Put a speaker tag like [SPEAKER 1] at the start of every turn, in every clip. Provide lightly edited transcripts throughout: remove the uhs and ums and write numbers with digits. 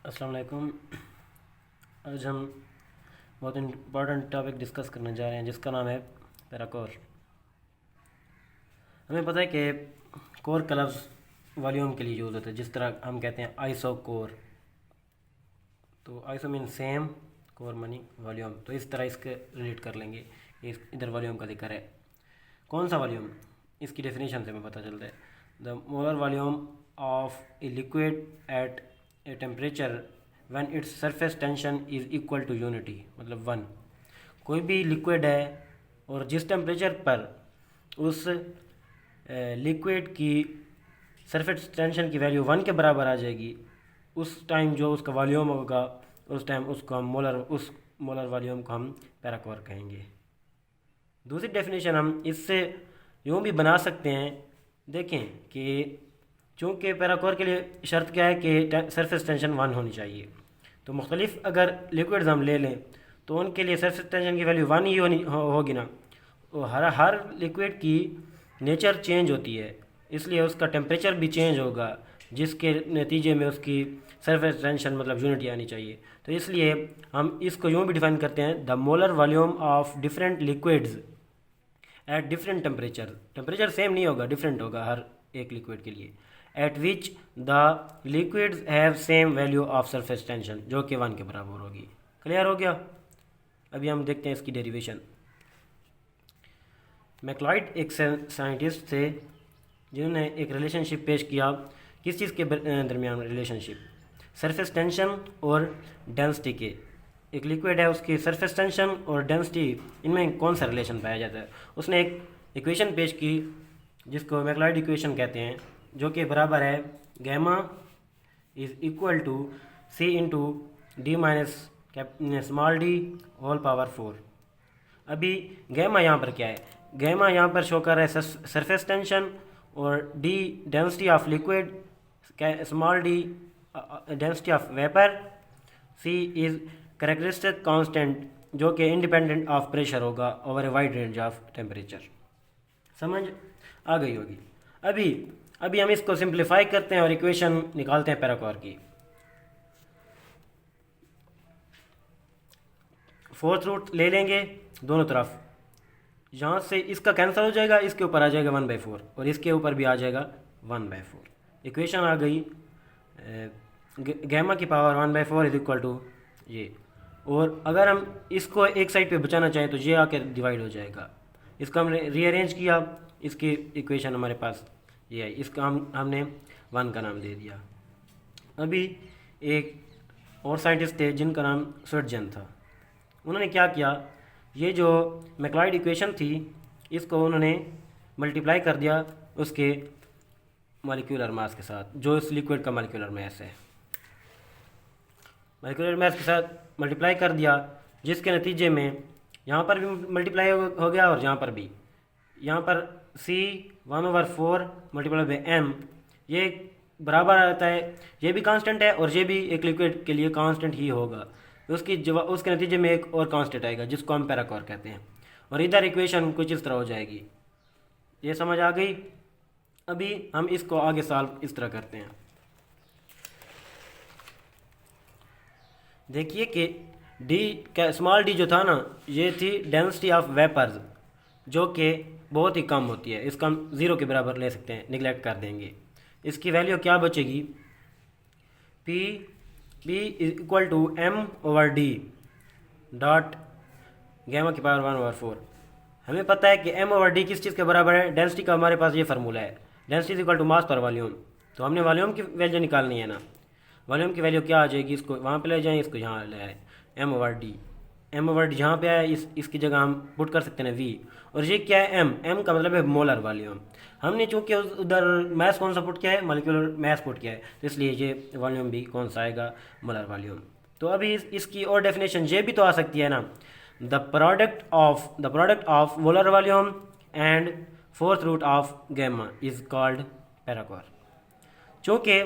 [SPEAKER 1] अस्सलाम वालेकुम। आज हम बहुत इम्पोर्टेंट टॉपिक डिस्कस करने जा रहे हैं जिसका नाम है पैराकोर। हमें पता है कि कोर का लफ्ज़ वॉल्यूम के लिए यूज़ होता है। जिस तरह हम कहते हैं आइसो कोर, तो iso mean same, core money volume, तो इस तरह इसके रिलेट कर लेंगे। इधर वॉल्यूम का जिक्र है। कौन सा वॉल्यूम, इसकी डेफिनेशन से हमें पता चलता है। The molar volume of a liquid at a temperature when it's surface tension is equal to unity, मतलब 1। कोई भी लिक्विड है और जिस टेम्परेचर पर उस लिक्विड की सरफेस टेंशन की वैल्यू 1 के बराबर आ जाएगी, उस टाइम जो उसका वॉल्यूम होगा, उस टाइम उसको हम उस मोलर वॉल्यूम को हम पैराकोर कहेंगे। दूसरी डेफिनेशन हम इससे यूँ भी बना सकते हैं। देखें कि चूँकि पैराकोर के लिए शर्त क्या है कि सरफेस टेंशन 1 होनी चाहिए, तो मुख्तलिफ अगर लिक्विड्स हम ले लें तो उनके लिए सरफेस टेंशन की वैल्यू 1 ही होगी ना। तो हर लिक्विड की नेचर चेंज होती है, इसलिए उसका टेम्परेचर भी चेंज होगा, जिसके नतीजे में उसकी सरफेस टेंशन मतलब यूनिटी आनी चाहिए। तो इसलिए हम इसको यूँ भी डिफाइन करते हैं, the molar volume of different liquids at different temperature same नहीं होगा, डिफरेंट होगा हर एक लिक्विड के लिए, eight which the liquids have same value of surface tension, जो कि 1 के बराबर होगी। क्लियर हो गया। अभी हम देखते हैं इसकी डेरिवेशन। मैक्लॉयड एक साइंटिस्ट थे जिन्होंने एक रिलेशनशिप पेश किया। किस चीज़ के दरमियान रिलेशनशिप? सरफेस टेंशन और डेंसिटी के। एक लिक्विड है, उसकी सरफेस टेंशन और डेंसिटी, इनमें कौन सा रिलेशन पाया जाता है। उसने एक इक्वेशन पेश की जिसको मैक्लॉयड इक्वेशन कहते हैं, जो कि बराबर है gamma is equal to C into D minus small D whole power 4। अभी गैमा यहाँ पर क्या है? गैमा यहाँ पर शो कर रहा है सरफेस टेंशन, और D density of liquid, small D density of vapour, C is characteristic constant, जो कि इंडिपेंडेंट ऑफ प्रेशर होगा over a wide range of temperature. समझ आ गई होगी। अभी अभी हम इसको सिंप्लीफाई करते हैं और इक्वेशन निकालते हैं पैराकोर की। फोर्थ रूट ले लेंगे दोनों तरफ, यहाँ से इसका कैंसिल हो जाएगा, इसके ऊपर आ जाएगा 1/4 और इसके ऊपर भी आ जाएगा 1/4। इक्वेशन आ गई गैमा की पावर 1/4 इज इक्वल टू ये। और अगर हम इसको एक साइड पे बचाना चाहें तो ये आकर डिवाइड हो जाएगा। इसको हमने रीअरेंज किया, इसकी इक्वेशन हमारे पास ये है। इसका हमने 1 का नाम दे दिया। अभी एक और साइंटिस्ट थे जिनका नाम स्वर्टजन था। उन्होंने क्या किया, ये जो मैक्लॉयड इक्वेशन थी इसको उन्होंने मल्टीप्लाई कर दिया उसके मॉलिक्यूलर मास के साथ, जो इस लिक्विड का मॉलिक्यूलर मास है। मॉलिक्यूलर मास के साथ मल्टीप्लाई कर दिया, जिसके नतीजे में यहाँ पर भी मल्टीप्लाई हो गया और यहाँ पर भी। यहाँ पर C 1/4 मल्टीप्लाई बाई M, ये बराबर आता है, ये भी कांस्टेंट है और ये भी एक लिक्विड के लिए कांस्टेंट ही होगा। उसके नतीजे में एक और कांस्टेंट आएगा जिसको हम पैराकोर कहते हैं, और इधर इक्वेशन कुछ इस तरह हो जाएगी। ये समझ आ गई। अभी हम इसको आगे सॉल्व इस तरह करते हैं। देखिए कि डी स्मॉल डी जो था ना, ये थी डेंसिटी ऑफ वेपर्स, जो कि बहुत ही कम होती है। इसका हम 0 के बराबर ले सकते हैं, निगलेक्ट कर देंगे। इसकी वैल्यू क्या बचेगी? P is equal to M/D dot gamma की पावर 1/4। हमें पता है कि M/D किस चीज़ के बराबर है? डेंसिटी का हमारे पास ये फार्मूला है, density is equal to mass per volume. तो हमने वॉल्यूम की वैल्यू निकालनी है ना। वॉल्यूम की वैल्यू क्या आ जाएगी? इसको वहाँ पे ले जाएं, इसको यहाँ ले आए। M/D यहाँ पे आया, इसकी जगह हम पुट कर सकते हैं V। और ये क्या है? M का मतलब है मोलर वॉल्यूम। हमने चूँकि उधर मैस कौन सा पुट किया है? मॉलिक्यूलर मैस पुट किया है, तो इसलिए ये वॉल्यूम भी कौन सा आएगा? Molar volume. तो अभी इसकी और डेफिनेशन ये भी तो आ सकती है ना, the product of molar volume and fourth root of gamma is called parachor. चूँकि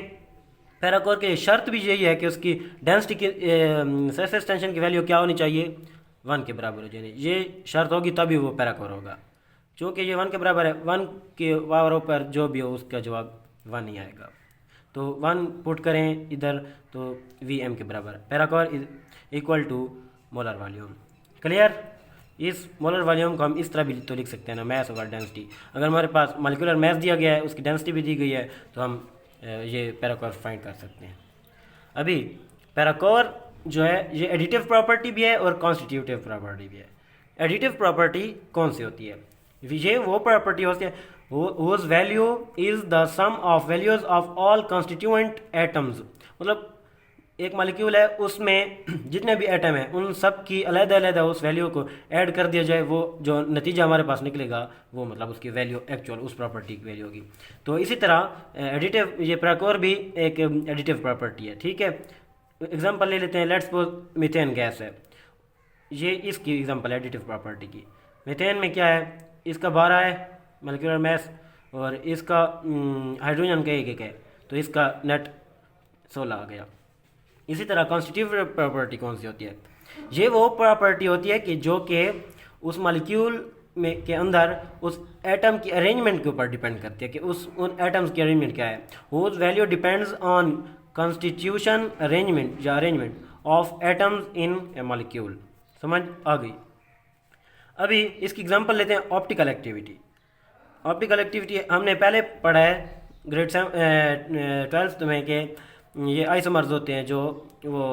[SPEAKER 1] पैराकोर की शर्त भी यही है कि उसकी डेंसिटी की सरफेस टेंशन की वैल्यू क्या होनी चाहिए? 1 के बराबर हो जाए। ये शर्त होगी तभी वो पैराकोर होगा। चूँकि ये 1 के बराबर है, 1 के पावर ऊपर जो भी हो उसका जवाब 1 ही आएगा। तो 1 पुट करें इधर तो Vm के बराबर, parachor is equal to molar volume. Clear? इस मोलर वॉल्यूम को हम इस तरह भी तो लिख सकते हैं ना, मैस ओवर डेंसिटी। अगर हमारे पास मॉलिक्यूलर मैस दिया गया है, उसकी डेंसिटी भी दी गई है, तो हम ये पैराकोर फाइंड कर सकते हैं। अभी पैराकोर जो है ये एडिटिव प्रॉपर्टी भी है और कॉन्स्टिट्यूटिव प्रॉपर्टी भी है। एडिटिव प्रॉपर्टी कौन सी होती है? ये वो प्रॉपर्टी होती है whose value is the sum of values of all constituent atoms। मतलब एक मॉलिक्यूल है, उसमें जितने भी एटम हैं उन सब की अलग-अलग उस वैल्यू को ऐड कर दिया जाए, वो जो नतीजा हमारे पास निकलेगा वो मतलब उसकी वैल्यू एक्चुअल उस प्रॉपर्टी की वैल्यू होगी। तो इसी तरह एडिटिव, ये पैराकोर भी एक एडिटिव प्रॉपर्टी है। ठीक है, एग्जांपल ले लेते हैं। लेट्स सपोज मीथेन गैस है, ये इसकी एग्जांपल है एडिटिव प्रॉपर्टी की। मीथेन में क्या है, इसका 12 है मॉलिक्यूलर मैस और इसका हाइड्रोजन का एक है, तो इसका नेट 16 आ गया। इसी तरह कॉन्स्टिट्यूटिव प्रॉपर्टी कौन सी होती है? ये वो प्रॉपर्टी होती है कि जो कि उस मॉलिक्यूल में के अंदर उस एटम की अरेंजमेंट के ऊपर डिपेंड करती है कि उन एटम्स की अरेंजमेंट क्या है। Whose value depends on constitution arrangement या arrangement of atoms in a molecule. समझ आ गई? अभी इसकी एग्जांपल लेते हैं ऑप्टिकल एक्टिविटी। ऑप्टिकल एक्टिविटी हमने पहले पढ़ा है ग्रेड 12th में कि ये आइसोमर्स होते हैं जो वो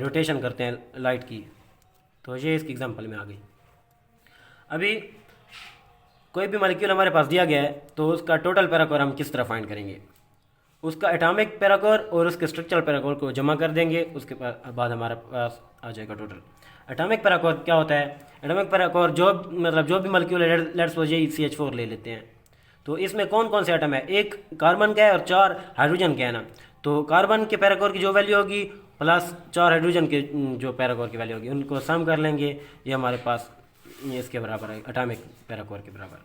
[SPEAKER 1] रोटेशन करते हैं लाइट की, तो ये इसकी एग्जांपल में आ गई। अभी कोई भी मॉलिक्यूल हमारे पास दिया गया है, तो उसका टोटल पैराकोर हम किस तरह फाइंड करेंगे? उसका एटॉमिक पैराकोर और उसके स्ट्रक्चरल पैराकोर को जमा कर देंगे, उसके बाद हमारे पास आ जाएगा टोटल। एटॉमिक पैराकोर क्या होता है? एटॉमिक पैराकोर जो भी मॉलिक्यूल है, लेट्स सपोज ये CH4 ले लेते हैं, तो इसमें कौन कौन से एटम है? एक कार्बन का है और 4 हाइड्रोजन के है ना। तो कार्बन के पैराकोर की जो वैल्यू होगी प्लस 4 हाइड्रोजन के जो पैराकोर की वैल्यू होगी, उनको सम कर लेंगे, ये हमारे पास इसके बराबर है, एटॉमिक पैराकोर के बराबर।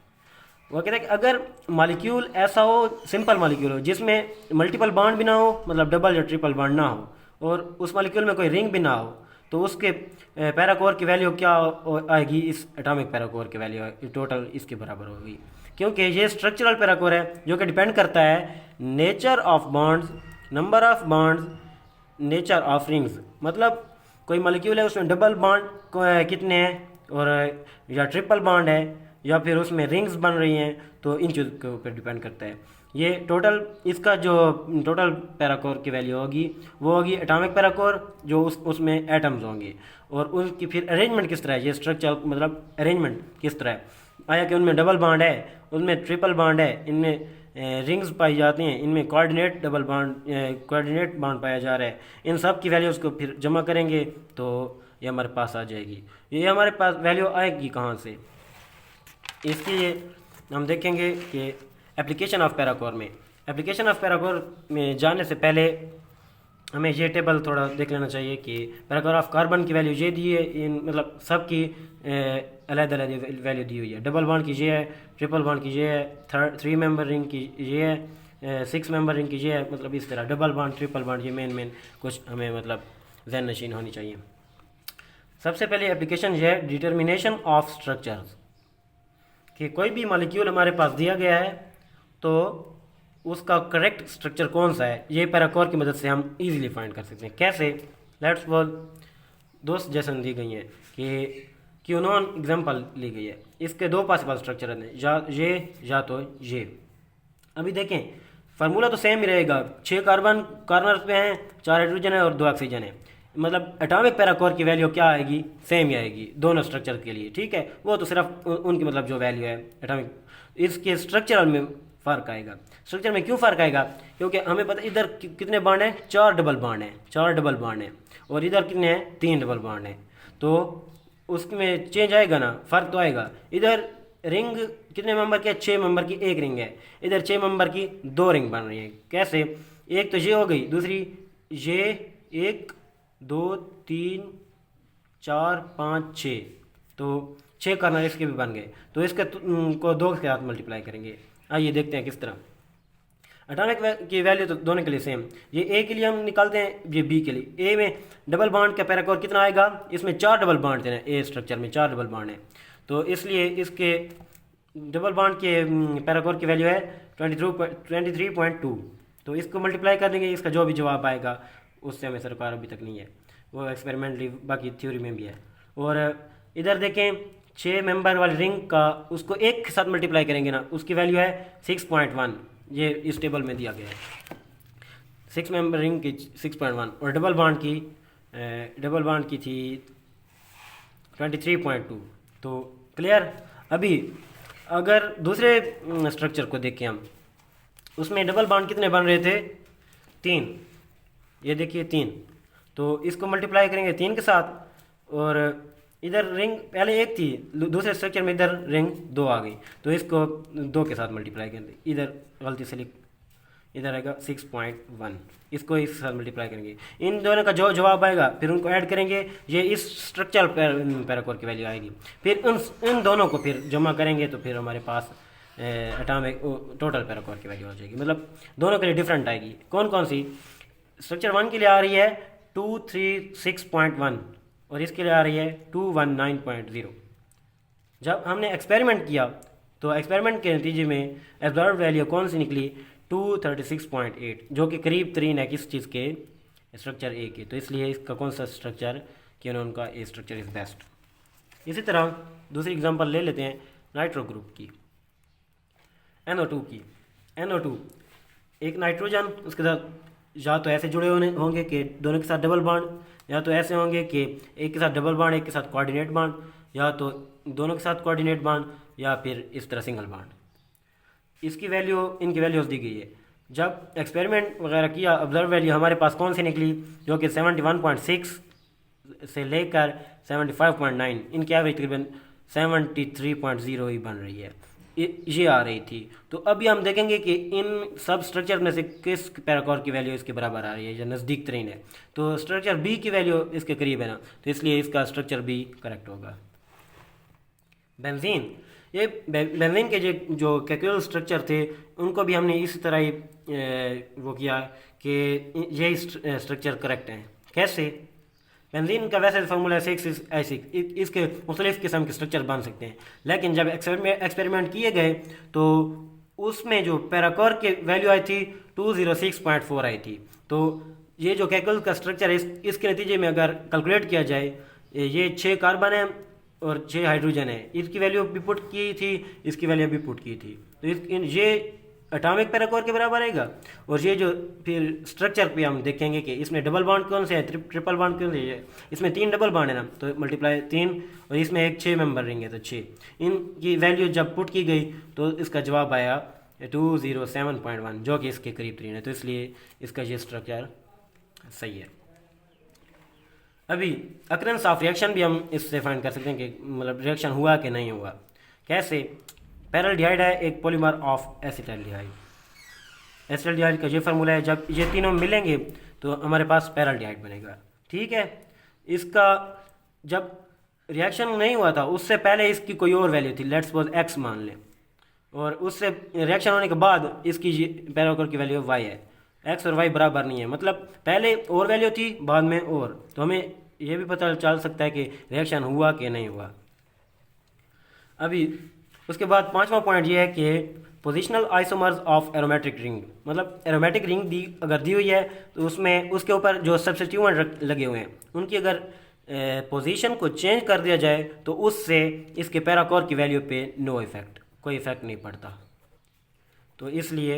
[SPEAKER 1] वो कहते हैं कि अगर मॉलिक्यूल ऐसा हो, सिंपल मॉलिक्यूल हो जिसमें मल्टीपल बॉन्ड भी ना हो, मतलब डबल या ट्रिपल बॉन्ड ना हो, और उस मॉलिक्यूल में कोई रिंग भी ना हो, तो उसके पैराकोर की वैल्यू क्या आएगी? इस एटॉमिक पैराकोर की वैल्यू टोटल इसके बराबर होगी, क्योंकि ये स्ट्रक्चरल पैराकोर है जो कि डिपेंड करता है nature of bonds, number of bonds, nature of rings. मतलब कोई मॉलिक्यूल है, उसमें डबल बॉन्ड कितने हैं और या ट्रिपल बॉन्ड है या फिर उसमें रिंग्स बन रही हैं, तो इन चीज़ के ऊपर डिपेंड करता है। ये टोटल इसका जो टोटल पैराकोर की वैल्यू होगी वो होगी एटॉमिक पैराकोर, जो उसमें एटम्स होंगे, और उसकी फिर अरेंजमेंट किस तरह है, ये स्ट्रक्चर मतलब अरेंजमेंट किस तरह है, आया कि उनमें डबल बॉन्ड है, उनमें ट्रिपल बॉन्ड है, इनमें रिंग्स पाई जाती हैं, इनमें कोऑर्डिनेट बॉन्ड पाया जा रहा है। इन सब की वैल्यूज़ को फिर जमा करेंगे तो ये हमारे पास आ जाएगी। ये हमारे पास वैल्यू आएगी कहाँ से? इसलिए हम देखेंगे कि एप्लीकेशन ऑफ पैराकोर में, एप्लीकेशन ऑफ पैराकोर में जाने से पहले हमें ये टेबल थोड़ा देख लेना चाहिए कि पैराकोर ऑफ कार्बन की वैल्यू ये दी है, इन मतलब सब की अलग अलग वैल्यू दी हुई है। डबल बॉन्ड की ये है, ट्रिपल बॉन्ड की ये है, 3 मेंबर रिंग की ये है, 6 मेंबर रिंग की ये है। मतलब इस तरह डबल बॉन्ड, ट्रिपल बॉन्ड, ये मेन कुछ हमें मतलब जहन नशीन होनी चाहिए। सबसे पहले एप्लीकेशन ये है डिटर्मिनेशन ऑफ स्ट्रक्चर्स, कि कोई भी मॉलिक्यूल हमारे पास दिया गया है तो उसका करेक्ट स्ट्रक्चर कौन सा है, ये पैराकोर की मदद से हम इजीली फाइंड कर सकते हैं। कैसे? लेट्स सपोज दो सजेशन दी गई हैं कि क्यूनोन एग्जांपल ली गई है, इसके 2 पॉसिबल स्ट्रक्चर हैं, या तो ये। अभी देखें फार्मूला तो सेम ही रहेगा, 6 कार्बन कॉर्नर्स पे हैं, 4 हाइड्रोजन है और 2 ऑक्सीजन है। मतलब एटॉमिक पैराकोर की वैल्यू क्या आएगी? सेम ही आएगी दोनों स्ट्रक्चर के लिए। ठीक है, वो तो सिर्फ उनकी मतलब जो वैल्यू है एटॉमिक, इसके स्ट्रक्चरल में फ़र्क आएगा। स्ट्रक्चर में क्यों फ़र्क आएगा? क्योंकि हमें पता इधर कितने बॉन्ड हैं, 4 डबल बॉन्ड हैं, 4 डबल बॉन्ड हैं, और इधर कितने हैं, 3 डबल बॉन्ड हैं। तो उसमें चेंज आएगा ना, फ़र्क तो आएगा। इधर रिंग कितने मेंबर की है? 6 मेंबर की एक रिंग है, इधर 6 मेंबर की 2 रिंग बन रही है। कैसे? एक तो ये हो गई, दूसरी ये 1 2 3 4 5 6, तो 6 कॉर्नर इसके भी बन गए, तो इसके को 2 के साथ मल्टीप्लाई करेंगे। आइए देखते हैं किस तरह। एटॉमिक की वैल्यू तो दोनों के लिए सेम, ये ए के लिए हम निकालते हैं, ये बी के लिए। ए में डबल बॉन्ड का पैराकोर कितना आएगा? इसमें 4 डबल बॉन्ड थे, ए स्ट्रक्चर में 4 डबल बॉन्ड है, तो इसलिए इसके डबल बॉन्ड के पैराकोर की वैल्यू है 23.2। तो इसको मल्टीप्लाई कर देंगे, इसका जो भी जवाब आएगा उससे हमें सरकार अभी तक नहीं है, वो एक्सपेरिमेंटली बाकी थ्योरी में भी है। और इधर देखें 6 मेंबर वाली रिंग का उसको एक के साथ मल्टीप्लाई करेंगे ना, उसकी वैल्यू है 6.1, ये इस टेबल में दिया गया है। 6 मेंबर रिंग की 6.1 और डबल बॉन्ड की थी 23.2। तो क्लियर। अभी अगर दूसरे स्ट्रक्चर को देखें हम, उसमें डबल बॉन्ड कितने बन रहे थे? 3, ये देखिए 3। तो इसको मल्टीप्लाई करेंगे 3 के साथ, और इधर रिंग पहले 1 थी, दूसरे स्ट्रक्चर में इधर रिंग 2 आ गई, तो इसको 2 के साथ मल्टीप्लाई करेंगे। इधर गलती से इधर आएगा 6.1, इसको इस साथ मल्टीप्लाई करेंगे। इन दोनों का जो जवाब आएगा फिर उनको ऐड करेंगे, ये इस स्ट्रक्चर पैराकोर की वैल्यू आएगी। फिर इन दोनों को फिर जमा करेंगे तो फिर हमारे पास एटॉमिक टोटल पैराकोर की वैल्यू आ जाएगी, मतलब दोनों के लिए डिफरेंट आएगी। कौन कौन सी? स्ट्रक्चर 1 के लिए आ रही है 236.1 और इसके लिए आ रही है 219.0। जब हमने एक्सपेरिमेंट किया तो एक्सपेरिमेंट के नतीजे में एब्जॉर्ब वैल्यू कौन सी निकली? 236.8, जो कि करीब तरीन है किस चीज़ के? स्ट्रक्चर ए के। तो इसलिए इसका कौन सा स्ट्रक्चर कि उनका ए स्ट्रक्चर इज़ बेस्ट। इसी तरह दूसरी एग्जांपल ले लेते हैं नाइट्रो ग्रुप की, NO2 की। NO2 एक नाइट्रोजन, उसके साथ या तो ऐसे जुड़े होंगे कि दोनों के साथ डबल बॉन्ड, या तो ऐसे होंगे कि एक के साथ डबल बॉन्ड एक के साथ कोऑर्डिनेट बॉन्ड, या तो दोनों के साथ कोऑर्डिनेट बॉन्ड, या फिर इस तरह सिंगल बॉन्ड। इसकी वैल्यू, इनकी वैल्यूज़ दी गई है। जब एक्सपेरिमेंट वगैरह किया, ऑब्जर्व वैल्यू हमारे पास कौन सी निकली? जो कि 71.6 से लेकर 75.9, इनकी एवरेज तकरीबन 73.0 ही बन रही है, ये आ रही थी। तो अभी हम देखेंगे कि इन सब स्ट्रक्चर में से किस पैराकोर की वैल्यू इसके बराबर आ रही है या नज़दीक तरीन है। तो स्ट्रक्चर बी की वैल्यू इसके करीब है ना, तो इसलिए इसका स्ट्रक्चर बी करेक्ट होगा। बेंजीन, ये बेंजीन के जो कैक्यूल स्ट्रक्चर थे उनको भी हमने इसी तरह ही वो किया कि यही स्ट्रक्चर करेक्ट हैं। कैसे? बेंजीन का वैसे फार्मूला 6 इसके मुख्तलिफ किस्म के स्ट्रक्चर बन सकते हैं, लेकिन जब एक्सपेरिमेंट किए गए तो उसमें जो पैराकोर की वैल्यू आई थी 206.4 आई थी। तो ये जो कैक्यूल का स्ट्रक्चर है इसके नतीजे में अगर कैलकुलेट किया जाए, ये 6 कार्बन है और 6 हाइड्रोजन है, इसकी वैल्यू भी पुट की थी, इसकी वैल्यू भी पुट की थी, तो ये एटॉमिक पैराकोर के बराबर आएगा। और ये जो फिर स्ट्रक्चर पे हम देखेंगे कि इसमें डबल बॉन्ड कौन से है, ट्रिपल बॉन्ड कौन से है। इसमें 3 डबल बॉन्ड है ना, तो मल्टीप्लाई 3, और इसमें एक 6 मेंबर रिंग है तो 6। इनकी वैल्यू जब पुट की गई तो इसका जवाब आया 207.1, जो कि इसके करीब तरीन है, तो इसलिए इसका ये स्ट्रक्चर सही है। अभी अकरेंस ऑफ रिएक्शन भी हम इससे फाइंड कर सकते हैं कि मतलब रिएक्शन हुआ कि नहीं हुआ। कैसे? पैराल्डिहाइड है एक पॉलीमर ऑफ एसिटाल्डिहाइड। एसिटाल्डिहाइड का ये फार्मूला है, जब ये तीनों मिलेंगे तो हमारे पास पैराल्डिहाइड बनेगा। ठीक है, इसका जब रिएक्शन नहीं हुआ था उससे पहले इसकी कोई और वैल्यू थी, लेट्स सपोज x मान लें, और उससे रिएक्शन होने के बाद इसकी पैराकोर की वैल्यू y है। x और y बराबर नहीं है, मतलब पहले और वैल्यू थी बाद में और, तो हमें ये भी पता चल सकता है कि रिएक्शन हुआ कि नहीं हुआ। अभी उसके बाद 5वां पॉइंट ये है कि positional isomers of aromatic ring, मतलब एरोमेटिक रिंग अगर दी हुई है तो उसमें उसके ऊपर जो सब्स्टिट्यूएंट लगे हुए हैं उनकी अगर पोजीशन को चेंज कर दिया जाए तो उससे इसके पैराकोर की वैल्यू पे कोई इफेक्ट नहीं पड़ता, तो इसलिए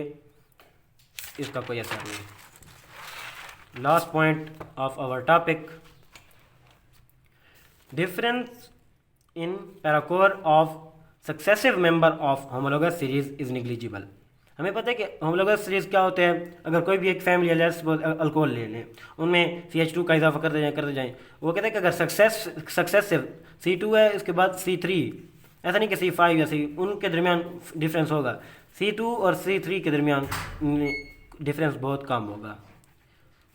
[SPEAKER 1] इसका कोई असर नहीं। Last point of our topic, difference in parachor of successive member of homologous series is negligible. हमें पता है कि होमोलोगस सीरीज क्या होते हैं। अगर कोई भी एक फैमिली अल्कोहल ले लें, उनमें CH2 का इजाफा करते जाएं, वो कहते हैं कि अगर सक्सेसिव C2 है इसके बाद C3, ऐसा नहीं कि C5 या C, उनके दरमियान डिफरेंस होगा। C2 और C3 के दरमियान डिफरेंस बहुत कम होगा,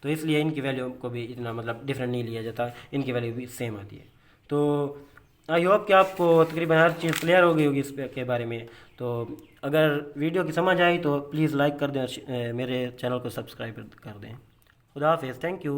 [SPEAKER 1] तो इसलिए इनकी वैल्यू को भी इतना मतलब डिफरेंट नहीं लिया जाता, इनकी वैल्यू भी सेम आती है। तो आई होप कि आपको तकरीबन हर चीज़ क्लियर हो गई होगी इस के बारे में। तो अगर वीडियो की समझ आई तो प्लीज़ लाइक कर दें और मेरे चैनल को सब्सक्राइब कर दें। खुदा हाफिज़, थैंक यू।